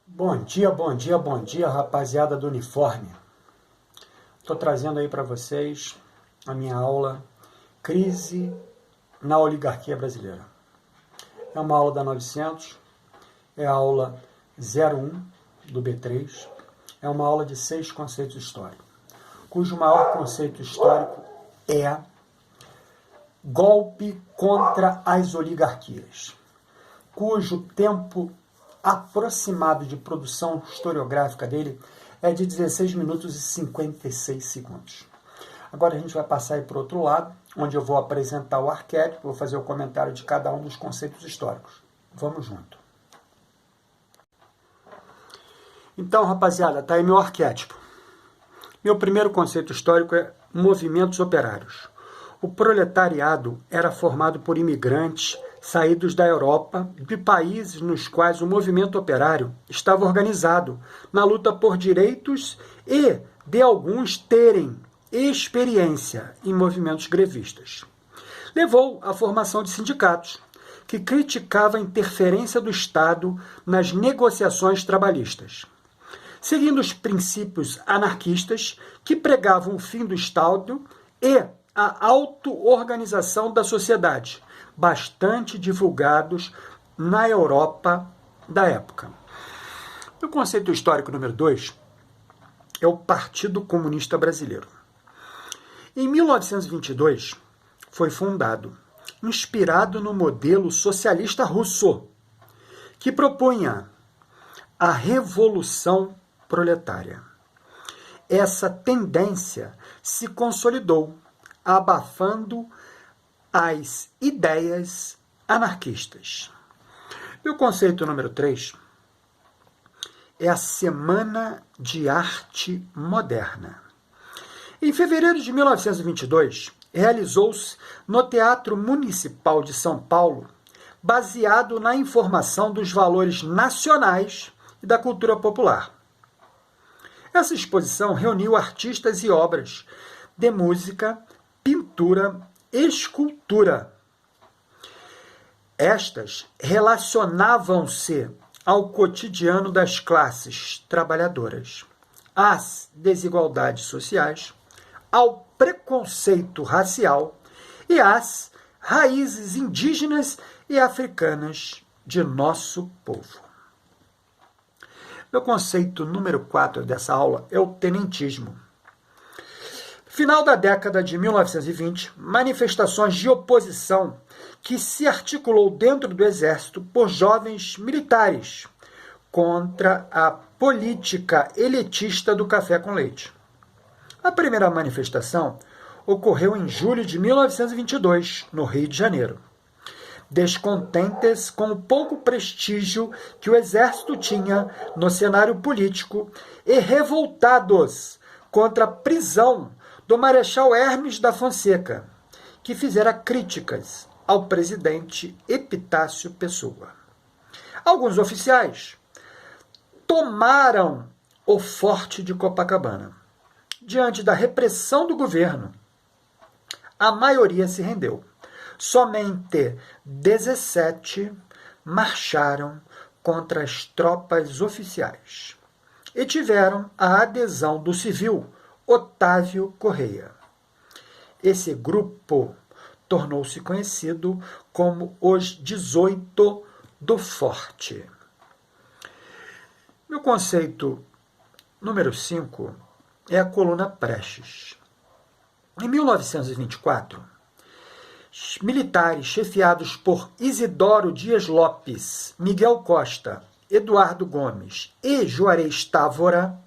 Bom dia, bom dia, bom dia, rapaziada do uniforme. Estou trazendo aí para vocês a minha aula Crise na Oligarquia Brasileira. É uma aula da 900, é a aula 01 do B3, é uma aula de 6 conceitos históricos, cujo maior conceito histórico é golpe contra as oligarquias, cujo tempo aproximado de produção historiográfica dele é de 16 minutos e 56 segundos. Agora a gente vai passar aí para o outro lado, onde eu vou apresentar o arquétipo, vou fazer o comentário de cada um dos conceitos históricos. Vamos junto. Então, rapaziada, tá aí meu arquétipo. Meu primeiro conceito histórico é movimentos operários. O proletariado era formado por imigrantes saídos da Europa, de países nos quais o movimento operário estava organizado na luta por direitos e de alguns terem experiência em movimentos grevistas. Levou à formação de sindicatos, que criticavam a interferência do Estado nas negociações trabalhistas. Seguindo os princípios anarquistas que pregavam o fim do Estado e a auto-organização da sociedade, bastante divulgados na Europa da época. O conceito histórico número 2 é o Partido Comunista Brasileiro. Em 1922, foi fundado, inspirado no modelo socialista russo, que propunha a revolução proletária. Essa tendência se consolidou, abafando as ideias anarquistas. E o conceito número 3 é a Semana de Arte Moderna. Em fevereiro de 1922, realizou-se no Teatro Municipal de São Paulo, baseado na informação dos valores nacionais e da cultura popular. Essa exposição reuniu artistas e obras de música, pintura, escultura. Estas relacionavam-se ao cotidiano das classes trabalhadoras, às desigualdades sociais, ao preconceito racial e às raízes indígenas e africanas de nosso povo. Meu conceito número 4 dessa aula é o tenentismo. Final da década de 1920, manifestações de oposição que se articulou dentro do Exército por jovens militares contra a política elitista do café com leite. A primeira manifestação ocorreu em julho de 1922, no Rio de Janeiro. Descontentes com o pouco prestígio que o Exército tinha no cenário político e revoltados contra a prisão do Marechal Hermes da Fonseca, que fizera críticas ao presidente Epitácio Pessoa. Alguns oficiais tomaram o Forte de Copacabana. Diante da repressão do governo, a maioria se rendeu. Somente 17 marcharam contra as tropas oficiais e tiveram a adesão do civil Otávio Correia. Esse grupo tornou-se conhecido como os 18 do Forte. Meu conceito número 5 é a coluna Prestes. Em 1924, militares chefiados por Isidoro Dias Lopes, Miguel Costa, Eduardo Gomes e Juarez Távora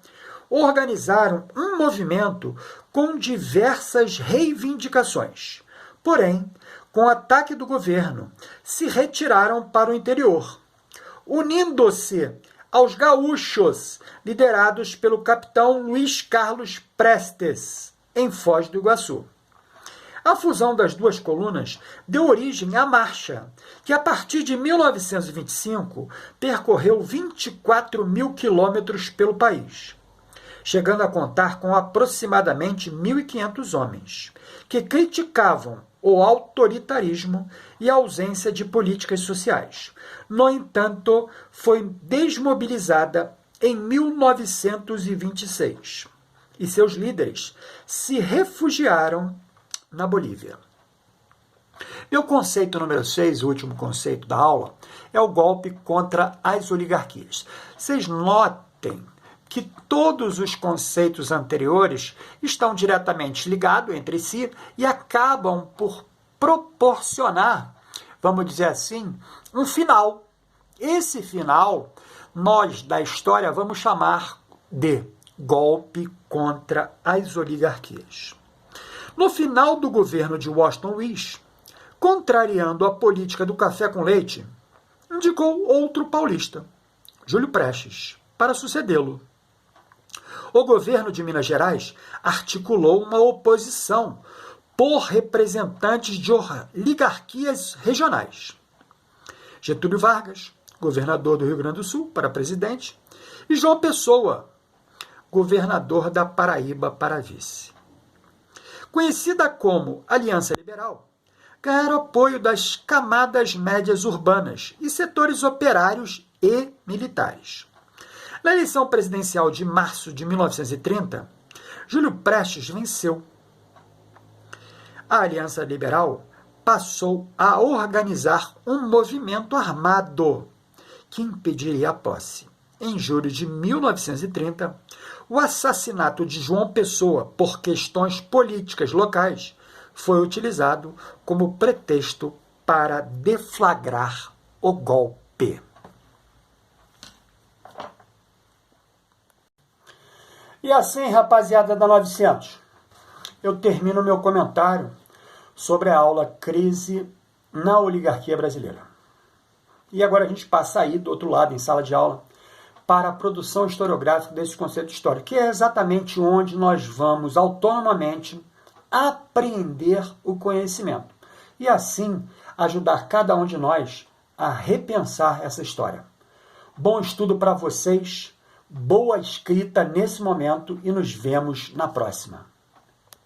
organizaram um movimento com diversas reivindicações. Porém, com o ataque do governo, se retiraram para o interior, unindo-se aos gaúchos, liderados pelo capitão Luiz Carlos Prestes, em Foz do Iguaçu. A fusão das duas colunas deu origem à marcha, que a partir de 1925 percorreu 24 mil quilômetros pelo país. chegando a contar com aproximadamente 1.500 homens, que criticavam o autoritarismo e a ausência de políticas sociais. No entanto, foi desmobilizada em 1926 e seus líderes se refugiaram na Bolívia. Meu conceito número 6, o último conceito da aula, é o golpe contra as oligarquias. Vocês notem que todos os conceitos anteriores estão diretamente ligados entre si e acabam por proporcionar, vamos dizer assim, um final. Esse final, nós da história vamos chamar de golpe contra as oligarquias. No final do governo de Washington Luiz, contrariando a política do café com leite, indicou outro paulista, Júlio Prestes, para sucedê-lo. O governo de Minas Gerais articulou uma oposição por representantes de oligarquias regionais. Getúlio Vargas, governador do Rio Grande do Sul, para presidente, e João Pessoa, governador da Paraíba, para vice. Conhecida como Aliança Liberal, ganharam apoio das camadas médias urbanas e setores operários e militares. Na eleição presidencial de março de 1930, Júlio Prestes venceu. A Aliança Liberal passou a organizar um movimento armado que impediria a posse. Em julho de 1930, o assassinato de João Pessoa por questões políticas locais foi utilizado como pretexto para deflagrar o golpe. E assim, rapaziada da 900, eu termino meu comentário sobre a aula Crise na Oligarquia Brasileira. E agora a gente passa aí do outro lado, em sala de aula, para a produção historiográfica desse conceito histórico, que é exatamente onde nós vamos autonomamente apreender o conhecimento e assim ajudar cada um de nós a repensar essa história. Bom estudo para vocês, boa escrita nesse momento e nos vemos na próxima.